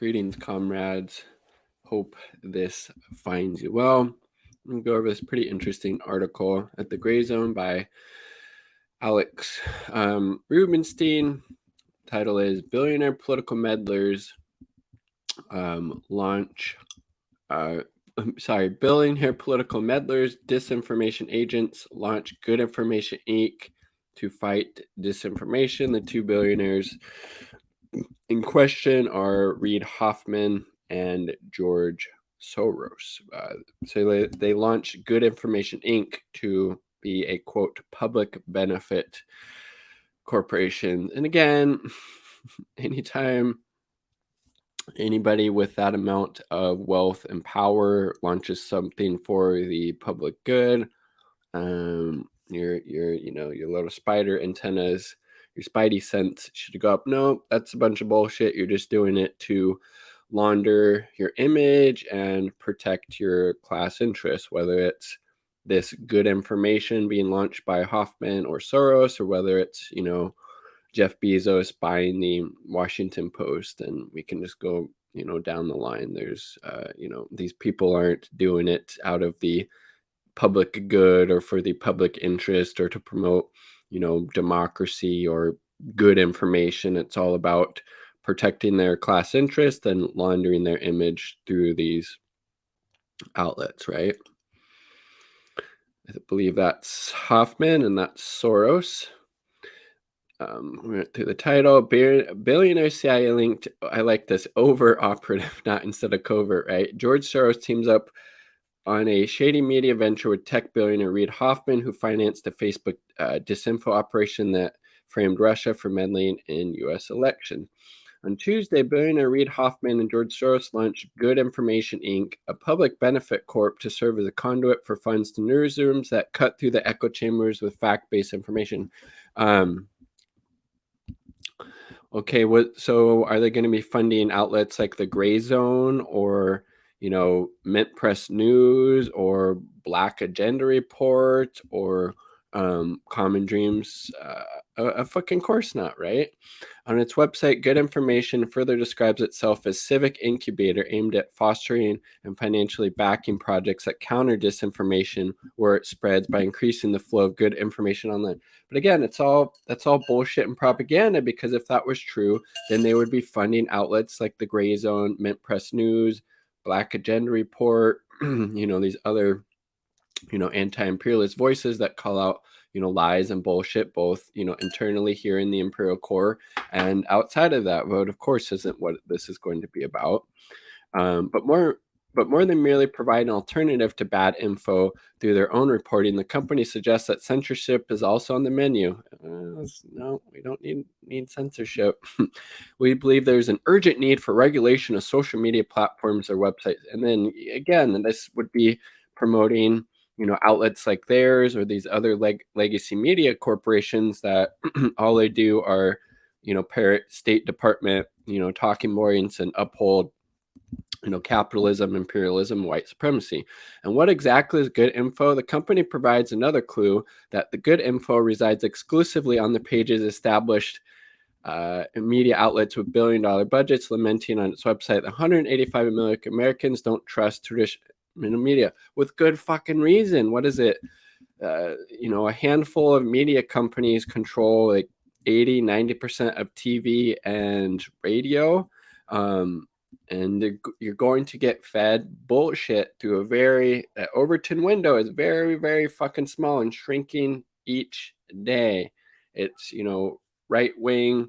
Greetings, comrades. Hope this finds you well. I'm going to go over this pretty interesting article at the Gray Zone by Alex Rubenstein. Title is Billionaire Political Meddlers Billionaire Political Meddlers, Disinformation Agents launch Good Information Inc. to fight disinformation. The two billionaires in question are Reid Hoffman and George Soros. So they launched Good Information Inc. to be a, quote, public benefit corporation. And again, anytime anybody with that amount of wealth and power launches something for the public good, your little spider antennas, your spidey sense should go up. No, that's a bunch of bullshit. You're just doing it to launder your image and protect your class interests, whether it's this good information being launched by Hoffman or Soros, or whether it's, Jeff Bezos buying the Washington Post, and we can just go, down the line. There's, these people aren't doing it out of the public good or for the public interest or to promote, democracy or good information. It's all about protecting their class interest and laundering their image through these outlets, right? I believe that's Hoffman and that's Soros. We went through the title. Billionaire CIA linked. I like this, over operative, not instead of covert, right? George Soros teams up on a shady media venture with tech billionaire Reid Hoffman, who financed a Facebook disinfo operation that framed Russia for meddling in U.S. election. On Tuesday, billionaire Reid Hoffman and George Soros launched Good Information Inc., a public benefit corp to serve as a conduit for funds to newsrooms that cut through the echo chambers with fact-based information. Okay, so are they going to be funding outlets like the Gray Zone or, Mint Press News or Black Agenda Report or Common Dreams? A fucking course not, right? On its website, Good Information further describes itself as civic incubator aimed at fostering and financially backing projects that counter disinformation where it spreads by increasing the flow of good information online. But again, that's all bullshit and propaganda, because if that was true, then they would be funding outlets like the Gray Zone, Mint Press News, Black Agenda Report, these other, anti-imperialist voices that call out, lies and bullshit, both, internally here in the imperial core and outside of that. Vote, of course, isn't what this is going to be about. But more than merely provide an alternative to bad info through their own reporting, the company suggests that censorship is also on the menu. No, we don't need censorship. We believe there's an urgent need for regulation of social media platforms or websites. And then again, this would be promoting, outlets like theirs or these other legacy media corporations that all they do are, parrot State Department, talking points and uphold, capitalism, imperialism, white supremacy. And what exactly is good info? The company provides another clue that the good info resides exclusively on the pages established media outlets with billion-dollar budgets, lamenting on its website that 185 million Americans don't trust traditional media, with good fucking reason. What is it? A handful of media companies control like 80-90% of TV and radio. And you're going to get fed bullshit through that Overton window is very, very fucking small and shrinking each day. It's, right-wing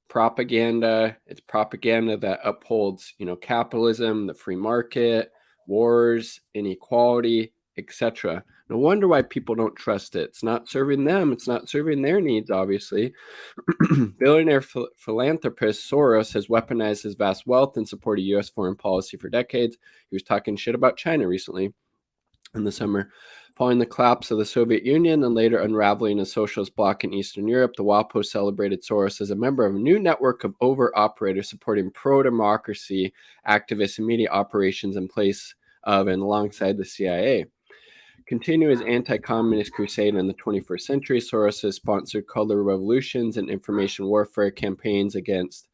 propaganda. It's propaganda that upholds, capitalism, the free market, wars, inequality, etc. No wonder why people don't trust it. It's not serving them. It's not serving their needs, obviously. Billionaire philanthropist Soros has weaponized his vast wealth in support of U.S. foreign policy for decades. He was talking shit about China recently in the summer. Following the collapse of the Soviet Union and later unraveling a socialist bloc in Eastern Europe, the WAPO celebrated Soros as a member of a new network of overt operators supporting pro-democracy activists and media operations in place of and alongside the CIA. Continuing his anti-communist crusade in the 21st century, Soros has sponsored color revolutions and information warfare campaigns against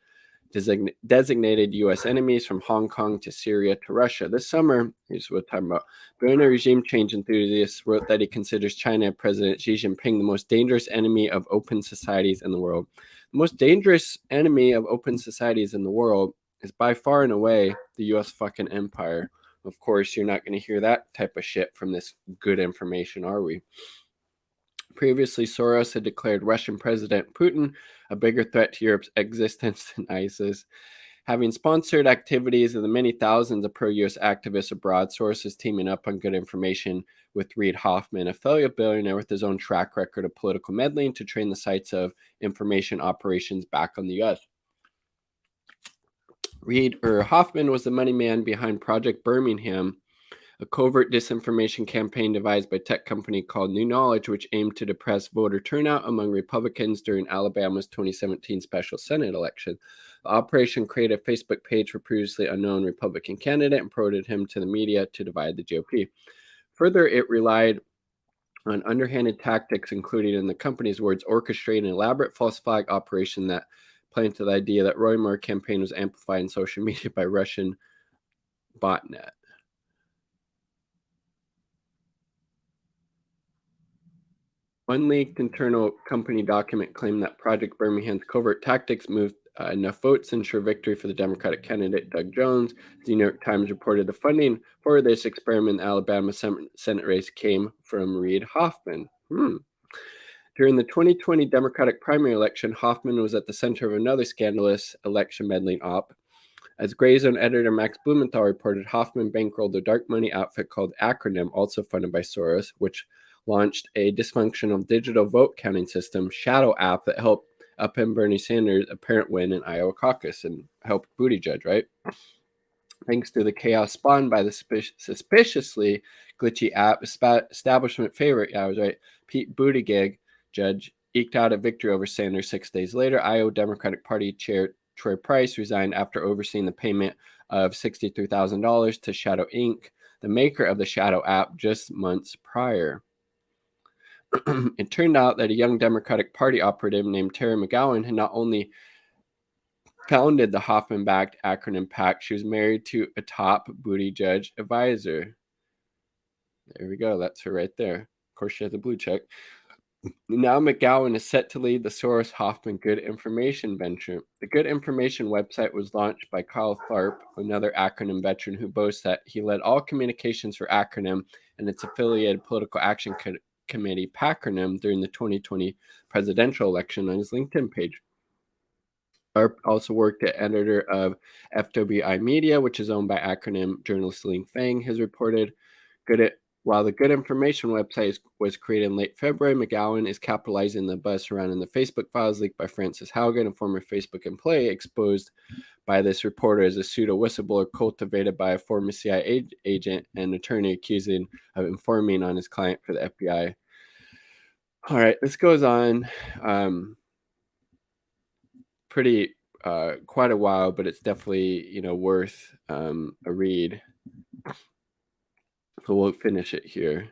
designated U.S. enemies from Hong Kong to Syria to Russia. This summer, here's what we're talking about. Billionaire regime change enthusiast wrote that he considers China President Xi Jinping the most dangerous enemy of open societies in the world. The most dangerous enemy of open societies in the world is by far and away the U.S. fucking empire. Of course, you're not going to hear that type of shit from this good information, are we? Previously, Soros had declared Russian President Putin a bigger threat to Europe's existence than ISIS. Having sponsored activities of the many thousands of pro-US activists abroad, Soros is teaming up on good information with Reid Hoffman, a fellow billionaire with his own track record of political meddling, to train the sites of information operations back on the US. Hoffman was the money man behind Project Birmingham, a covert disinformation campaign devised by tech company called New Knowledge, which aimed to depress voter turnout among Republicans during Alabama's 2017 special Senate election. The operation created a Facebook page for previously unknown Republican candidate and promoted him to the media to divide the GOP. Further, it relied on underhanded tactics, including, in the company's words, orchestrating an elaborate false flag operation that planted the idea that Roy Moore campaign was amplified in social media by Russian botnet. One leaked internal company document claimed that Project Birmingham's covert tactics moved enough votes to ensure victory for the Democratic candidate Doug Jones. The New York Times reported the funding for this experiment in the Alabama Senate race came from Reid Hoffman. During the 2020 Democratic primary election, Hoffman was at the center of another scandalous election meddling op. As Grey Zone editor Max Blumenthal reported, Hoffman bankrolled a dark money outfit called Acronym, also funded by Soros, which launched a dysfunctional digital vote counting system, Shadow app, that helped upend Bernie Sanders' apparent win in Iowa caucus and helped Buttigieg, right? Thanks to the chaos spawned by the suspiciously glitchy app, establishment favorite, yeah, I was right, Pete Buttigieg, judge, eked out a victory over Sanders 6 days later. Iowa Democratic Party Chair Troy Price resigned after overseeing the payment of $63,000 to Shadow Inc., the maker of the Shadow app, just months prior. It turned out that a young Democratic Party operative named Terry McGowan had not only founded the Hoffman-backed Acronym PAC, she was married to a top Buttigieg advisor. There we go. That's her right there. Of course, she has a blue check. Now McGowan is set to lead the Soros-Hoffman Good Information venture. The Good Information website was launched by Kyle Tharp, another Acronym veteran who boasts that he led all communications for Acronym and its affiliated political action committee, Pacronym, during the 2020 presidential election on his LinkedIn page. Tharp also worked as editor of FWI Media, which is owned by Acronym journalist Ling Fang, has reported. While the Good Information website was created in late February, McGowan is capitalizing the buzz surrounding the Facebook files leaked by Frances Haugen, a former Facebook employee exposed by this reporter as a pseudo whistleblower cultivated by a former CIA agent and attorney accusing of informing on his client for the FBI. All right, this goes on pretty quite a while, but it's definitely worth a read. So we'll finish it here.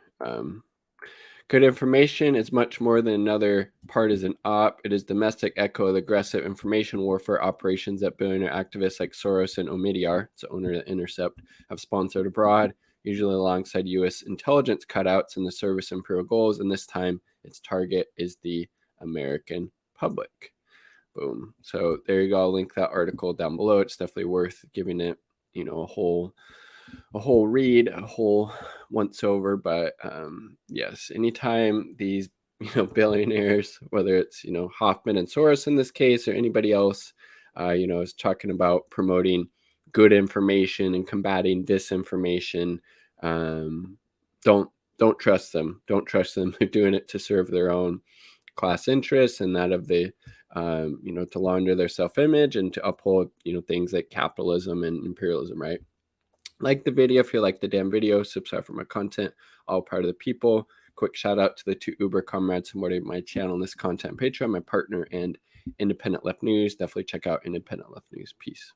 Good Information is much more than another partisan op. It is domestic echo of the aggressive information warfare operations that billionaire activists like Soros and Omidyar, the owner of The Intercept, have sponsored abroad, usually alongside U.S. intelligence cutouts in the service of imperial goals, and this time its target is the American public. Boom. So there you go. I'll link that article down below. It's definitely worth giving it, a whole read, a whole once over. But yes, anytime these billionaires, whether it's Hoffman and Soros in this case or anybody else, is talking about promoting good information and combating disinformation, don't trust them. Don't trust them. They're doing it to serve their own class interests and that of the to launder their self-image and to uphold things like capitalism and imperialism, right? Like the video if you like the damn video, subscribe for my content, all part of the people. Quick shout out to the 2 Uber comrades supporting my channel and this content, Patreon, my partner, and Independent Left News. Definitely check out Independent Left News. Peace.